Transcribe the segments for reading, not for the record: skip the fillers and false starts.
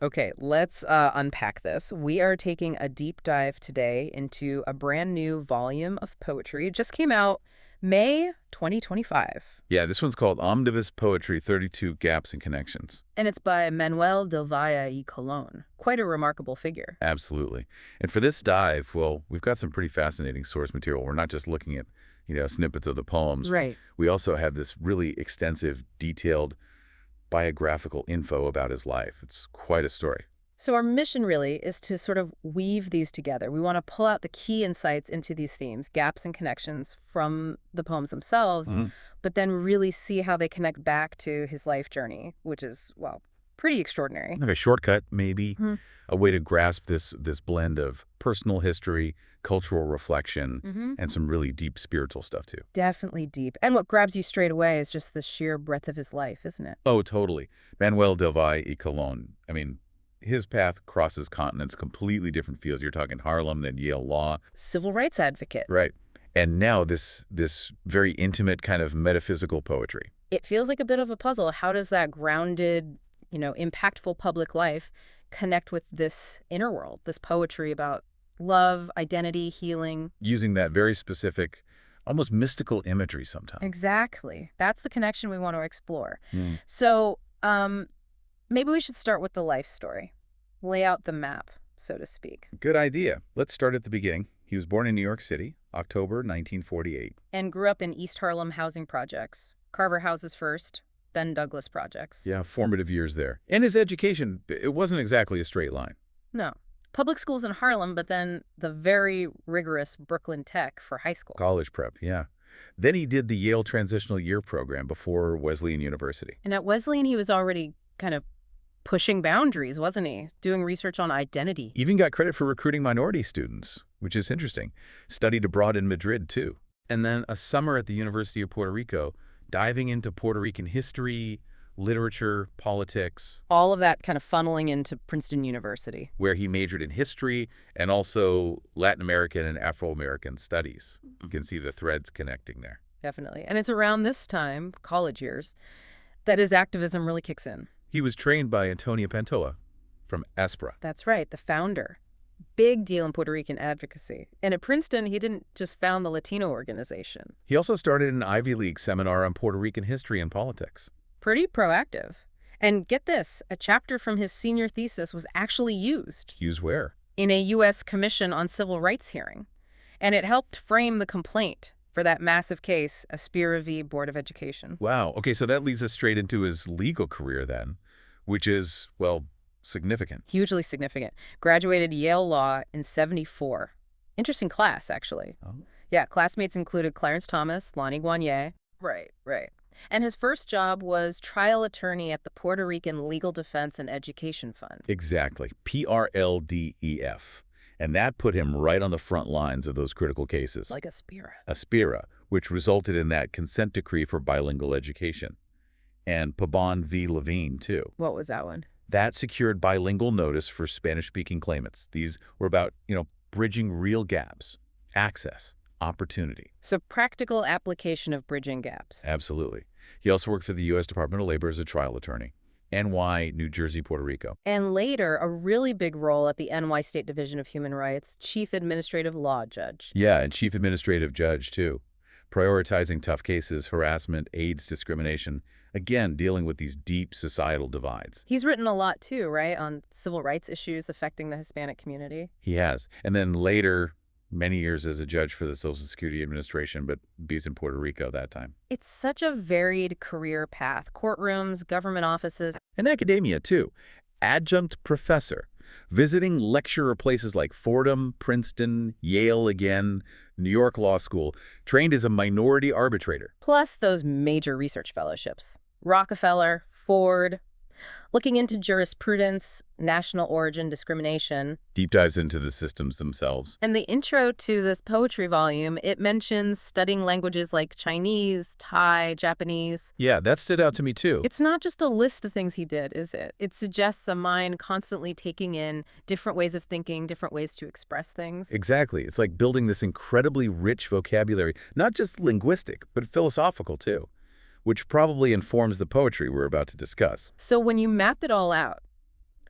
Okay, let's unpack this. We are taking a deep dive today into a brand new volume of poetry. It just came out May 2025. Yeah, this one's called Omnibus Poetry, 32 Gaps and Connections. And it's by Manuel del Valle y Colón. Quite a remarkable figure. Absolutely. And for this dive, well, we've got some pretty fascinating source material. We're not just looking at, snippets of the poems. Right. We also have this really extensive, detailed biographical info about his life. It's quite a story. So our mission really is to sort of weave these together. We want to pull out the key insights into these themes, gaps and connections from the poems themselves, but then really see how they connect back to his life journey, which is, well, pretty extraordinary. Like a shortcut, maybe, a way to grasp this blend of personal history, cultural reflection, and some really deep spiritual stuff, too. Definitely deep. And what grabs you straight away is just the sheer breadth of his life, isn't it? Oh, totally. Manuel del Valle y Colón. I mean, his path crosses continents, completely different fields. You're talking Harlem, then Yale Law. Civil rights advocate. Right. And now this very intimate kind of metaphysical poetry. It feels like a bit of a puzzle. How does that grounded, impactful public life connect with this inner world, this poetry about love, identity, healing? Using that very specific, almost mystical imagery sometimes. Exactly. That's the connection we want to explore. So maybe we should start with the life story. Lay out the map, so to speak. Good idea. Let's start at the beginning. He was born in New York City, October 1948. And grew up in East Harlem housing projects. Carver houses first, then Douglas projects. Yeah, formative years there. And his education, it wasn't exactly a straight line. No. Public schools in Harlem, but then the very rigorous Brooklyn Tech for high school. College prep, yeah. Then he did the Yale Transitional Year program before Wesleyan University. And at Wesleyan, he was already kind of pushing boundaries, wasn't he? Doing research on identity. Even got credit for recruiting minority students, which is interesting. Studied abroad in Madrid, too. And then a summer at the University of Puerto Rico, diving into Puerto Rican history, literature, politics. All of that kind of funneling into Princeton University. Where he majored in history and also Latin American and Afro-American studies. You can see the threads connecting there. Definitely. And it's around this time, college years, that his activism really kicks in. He was trained by Antonio Pantoja from Aspra. That's right, the founder. Big deal in Puerto Rican advocacy. And at Princeton, he didn't just found the Latino organization. He also started an Ivy League seminar on Puerto Rican history and politics. Pretty proactive. And get this, a chapter from his senior thesis was actually used. Used where? In a U.S. Commission on Civil Rights hearing. And it helped frame the complaint for that massive case, Aspira v. Board of Education. Wow. Okay, so that leads us straight into his legal career then, which is, well, significant. Hugely significant. Graduated Yale Law in '74. Interesting class, actually. Oh. Yeah, classmates included Clarence Thomas, Lonnie Guarnier. Right. And his first job was trial attorney at the Puerto Rican Legal Defense and Education Fund. Exactly. PRLDEF. And that put him right on the front lines of those critical cases. Like Aspira. Aspira, which resulted in that consent decree for bilingual education. And Pabon v. Levine, too. What was that one? That secured bilingual notice for Spanish-speaking claimants. These were about, bridging real gaps, access, opportunity. So practical application of bridging gaps. Absolutely. He also worked for the U.S. Department of Labor as a trial attorney. NY, New Jersey, Puerto Rico. And later, a really big role at the NY State Division of Human Rights, Chief Administrative Law Judge. Yeah, and Chief Administrative Judge, too. Prioritizing tough cases, harassment, AIDS discrimination, again, dealing with these deep societal divides. He's written a lot, too, right, on civil rights issues affecting the Hispanic community. He has. And then later, many years as a judge for the Social Security Administration, but based in Puerto Rico that time. It's such a varied career path. Courtrooms, government offices. And academia, too. Adjunct professor. Visiting lecturer places like Fordham, Princeton, Yale again, New York Law School. Trained as a minority arbitrator. Plus those major research fellowships. Rockefeller, Ford. Looking into jurisprudence, national origin discrimination. Deep dives into the systems themselves. And the intro to this poetry volume, it mentions studying languages like Chinese, Thai, Japanese. Yeah, that stood out to me too. It's not just a list of things he did, is it? It suggests a mind constantly taking in different ways of thinking, different ways to express things. Exactly. It's like building this incredibly rich vocabulary, not just linguistic, but philosophical too, which probably informs the poetry we're about to discuss. So when you map it all out,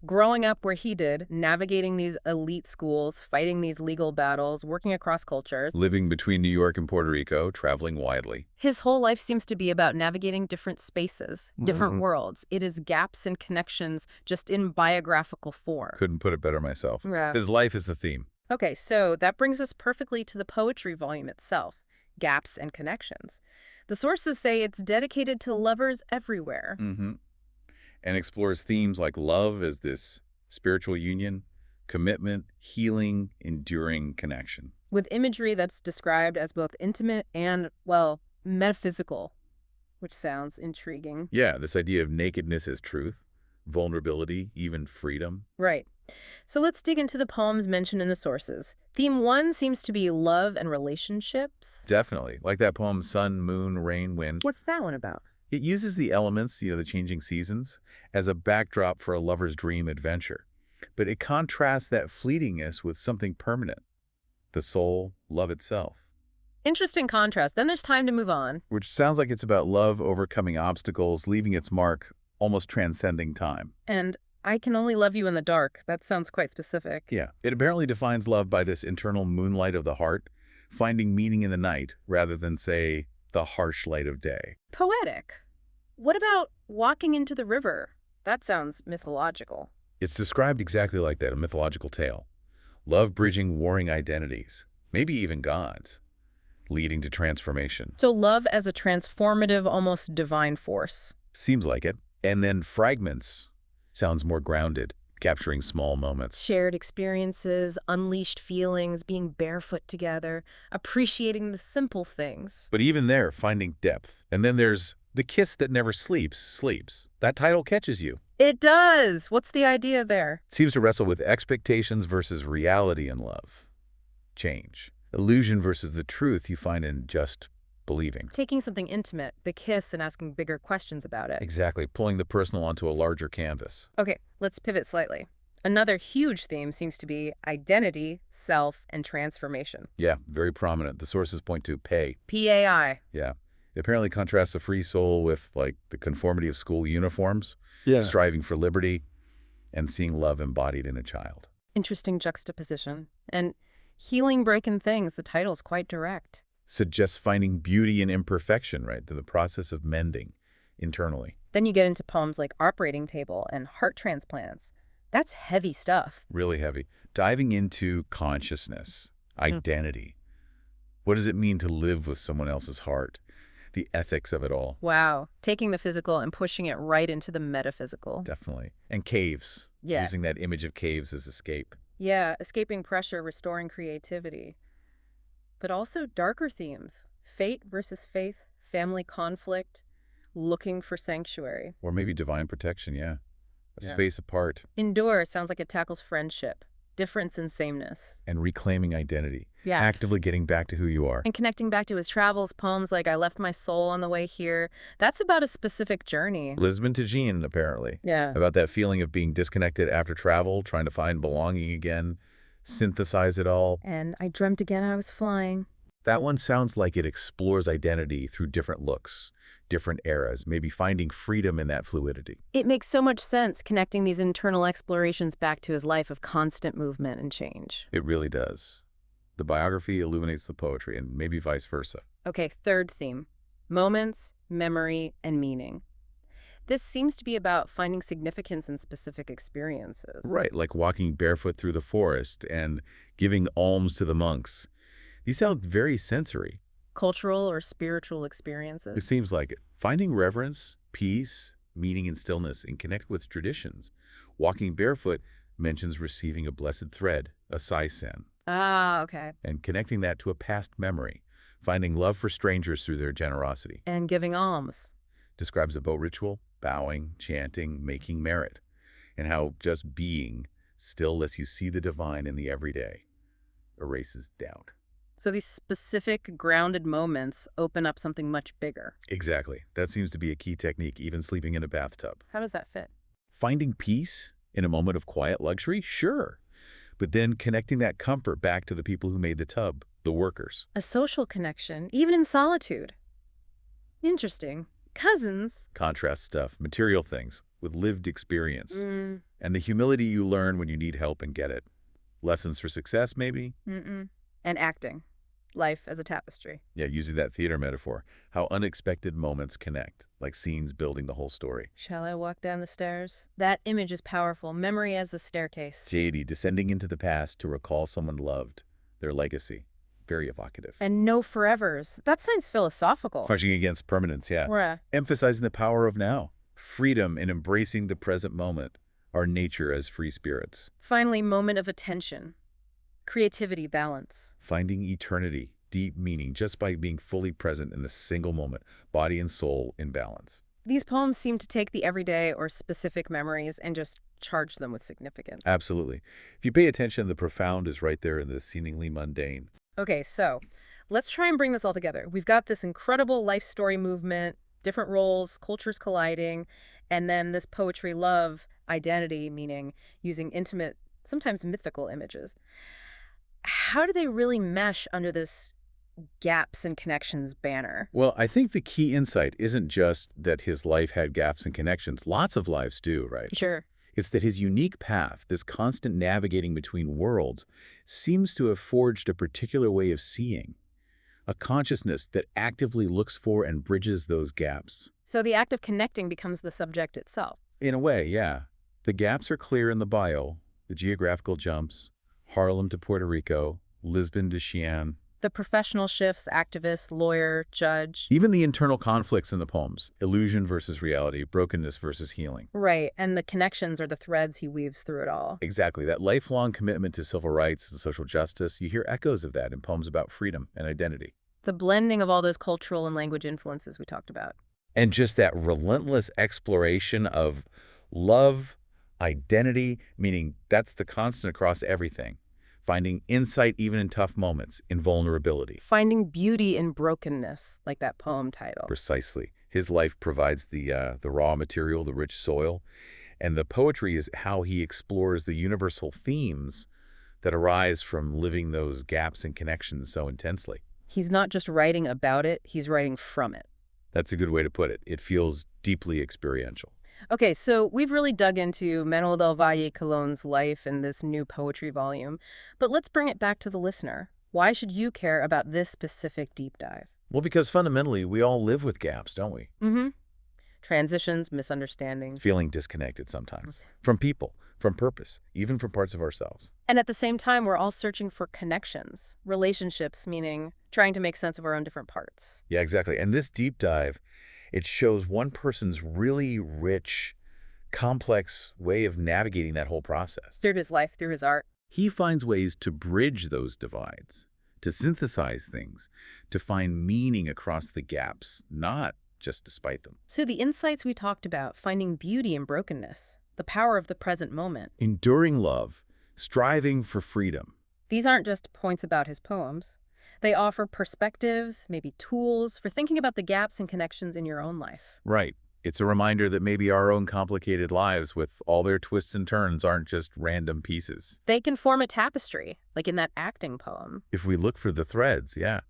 growing up where he did, navigating these elite schools, fighting these legal battles, working across cultures. Living between New York and Puerto Rico, traveling widely. His whole life seems to be about navigating different spaces, different worlds. It is gaps and connections just in biographical form. Couldn't put it better myself. Yeah. His life is the theme. Okay, so that brings us perfectly to the poetry volume itself, Gaps and Connections. The sources say it's dedicated to lovers everywhere. And explores themes like love as this spiritual union, commitment, healing, enduring connection. With imagery that's described as both intimate and, well, metaphysical, which sounds intriguing. Yeah, this idea of nakedness as truth, vulnerability, even freedom. Right. So let's dig into the poems mentioned in the sources. Theme 1 seems to be love and relationships. Definitely. Like that poem, Sun, Moon, Rain, Wind. What's that one about? It uses the elements, the changing seasons, as a backdrop for a lover's dream adventure. But it contrasts that fleetingness with something permanent. The soul, love itself. Interesting contrast. Then there's Time to Move On. Which sounds like it's about love overcoming obstacles, leaving its mark, almost transcending time. And I Can Only Love You in the Dark. That sounds quite specific. Yeah. It apparently defines love by this internal moonlight of the heart, finding meaning in the night rather than, say, the harsh light of day. Poetic. What about Walking into the River? That sounds mythological. It's described exactly like that, a mythological tale. Love bridging warring identities, maybe even gods, leading to transformation. So love as a transformative, almost divine force. Seems like it. And then Fragments sounds more grounded, capturing small moments. Shared experiences, unleashed feelings, being barefoot together, appreciating the simple things. But even there, finding depth. And then there's The Kiss That Never Sleeps, Sleeps. That title catches you. It does! What's the idea there? Seems to wrestle with expectations versus reality in love. Change. Illusion versus the truth you find in just believing. Taking something intimate, the kiss, and asking bigger questions about it. Exactly, pulling the personal onto a larger canvas. Okay, let's pivot slightly. Another huge theme seems to be identity, self, and transformation. Yeah, very prominent. The sources point to pay. PAI. Yeah. It apparently contrasts the free soul with, like, the conformity of school uniforms, striving for liberty, and seeing love embodied in a child. Interesting juxtaposition. And Healing Breaking Things, the title's quite direct. Suggests finding beauty in imperfection, right? The process of mending internally. Then you get into poems like Operating Table and Heart Transplants. That's heavy stuff. Really heavy. Diving into consciousness, identity. What does it mean to live with someone else's heart? The ethics of it all. Wow. Taking the physical and pushing it right into the metaphysical. Definitely. And caves. Yeah. Using that image of caves as escape. Yeah, escaping pressure, restoring creativity. But also darker themes. Fate versus faith, family conflict, looking for sanctuary. Or maybe divine protection, yeah. A space apart. Endure sounds like it tackles friendship, difference and sameness. And reclaiming identity. Yeah. Actively getting back to who you are. And connecting back to his travels, poems like I Left My Soul on the Way Here. That's about a specific journey. Lisbon to Jean, apparently. Yeah. About that feeling of being disconnected after travel, trying to find belonging again, synthesize it all. And I dreamt again I was flying. That one sounds like it explores identity through different looks, different eras, maybe finding freedom in that fluidity. It makes so much sense connecting these internal explorations back to his life of constant movement and change. It really does. The biography illuminates the poetry, and maybe vice versa. Okay, third theme. Moments, memory, and meaning. This seems to be about finding significance in specific experiences. Right, like walking barefoot through the forest and giving alms to the monks. These sound very sensory. Cultural or spiritual experiences. It seems like it. Finding reverence, peace, meaning and stillness, and connect with traditions. Walking barefoot mentions receiving a blessed thread, a saisen. Ah, okay. And connecting that to a past memory. Finding love for strangers through their generosity. And giving alms. Describes a boat ritual, bowing, chanting, making merit. And how just being still lets you see the divine in the everyday. Erases doubt. So these specific grounded moments open up something much bigger. Exactly. That seems to be a key technique, even sleeping in a bathtub. How does that fit? Finding peace in a moment of quiet luxury? Sure. But then connecting that comfort back to the people who made the tub, the workers. A social connection, even in solitude. Interesting. Cousins. Contrast stuff, material things. with lived experience. Mm. And the humility you learn when you need help and get it. Lessons for success, maybe? Mm-mm. And acting. Life as a tapestry. Yeah, using that theater metaphor. How unexpected moments connect, like scenes building the whole story. Shall I walk down the stairs? That image is powerful. Memory as a staircase. JD descending into the past to recall someone loved, their legacy. Very evocative. And no forevers. That sounds philosophical. Pushing against permanence, yeah. Right. Emphasizing the power of now. Freedom in embracing the present moment. Our nature as free spirits. Finally, moment of attention. Creativity, balance. Finding eternity, deep meaning, just by being fully present in a single moment. Body and soul in balance. These poems seem to take the everyday or specific memories and just charge them with significance. Absolutely. If you pay attention, the profound is right there in the seemingly mundane. Okay, so let's try and bring this all together. We've got this incredible life story movement, different roles, cultures colliding, and then this poetry love identity, meaning using intimate, sometimes mythical images. How do they really mesh under this gaps and connections banner? Well, I think the key insight isn't just that his life had gaps and connections. Lots of lives do, right? Sure. It's that his unique path, this constant navigating between worlds, seems to have forged a particular way of seeing, a consciousness that actively looks for and bridges those gaps. So the act of connecting becomes the subject itself. In a way, yeah. The gaps are clear in the bio, the geographical jumps, Harlem to Puerto Rico, Lisbon to Xi'an. The professional shifts, activist, lawyer, judge. Even the internal conflicts in the poems, illusion versus reality, brokenness versus healing. Right, and the connections are the threads he weaves through it all. Exactly, that lifelong commitment to civil rights and social justice, you hear echoes of that in poems about freedom and identity. The blending of all those cultural and language influences we talked about. And just that relentless exploration of love, identity, meaning that's the constant across everything. Finding insight even in tough moments, in vulnerability. Finding beauty in brokenness, like that poem title. Precisely. His life provides the raw material, the rich soil, and the poetry is how he explores the universal themes that arise from living those gaps and connections so intensely. He's not just writing about it, he's writing from it. That's a good way to put it. It feels deeply experiential. Okay, so we've really dug into Manuel del Valle Colón's life in this new poetry volume, but let's bring it back to the listener. Why should you care about this specific deep dive? Well, because fundamentally, we all live with gaps, don't we? Mm-hmm. Transitions, misunderstandings. Feeling disconnected sometimes. From people, from purpose, even from parts of ourselves. And at the same time, we're all searching for connections, relationships, meaning trying to make sense of our own different parts. Yeah, exactly. And this deep dive, it shows one person's really rich, complex way of navigating that whole process. Through his life, through his art. He finds ways to bridge those divides, to synthesize things, to find meaning across the gaps, not just despite them. So the insights we talked about, finding beauty in brokenness, the power of the present moment. Enduring love, striving for freedom. These aren't just points about his poems. They offer perspectives, maybe tools for thinking about the gaps and connections in your own life. Right. It's a reminder that maybe our own complicated lives with all their twists and turns aren't just random pieces. They can form a tapestry, like in that acting poem. If we look for the threads, yeah.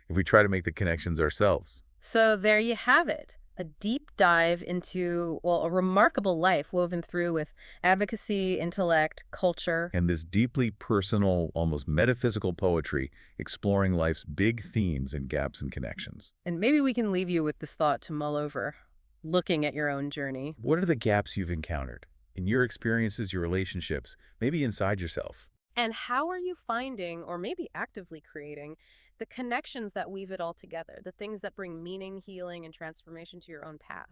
If we try to make the connections ourselves. So there you have it. A deep dive into, well, a remarkable life woven through with advocacy, intellect, culture. And this deeply personal, almost metaphysical poetry exploring life's big themes and gaps and connections. And maybe we can leave you with this thought to mull over, looking at your own journey. What are the gaps you've encountered in your experiences, your relationships, maybe inside yourself? And how are you finding, or maybe actively creating, the connections that weave it all together, the things that bring meaning, healing, and transformation to your own path?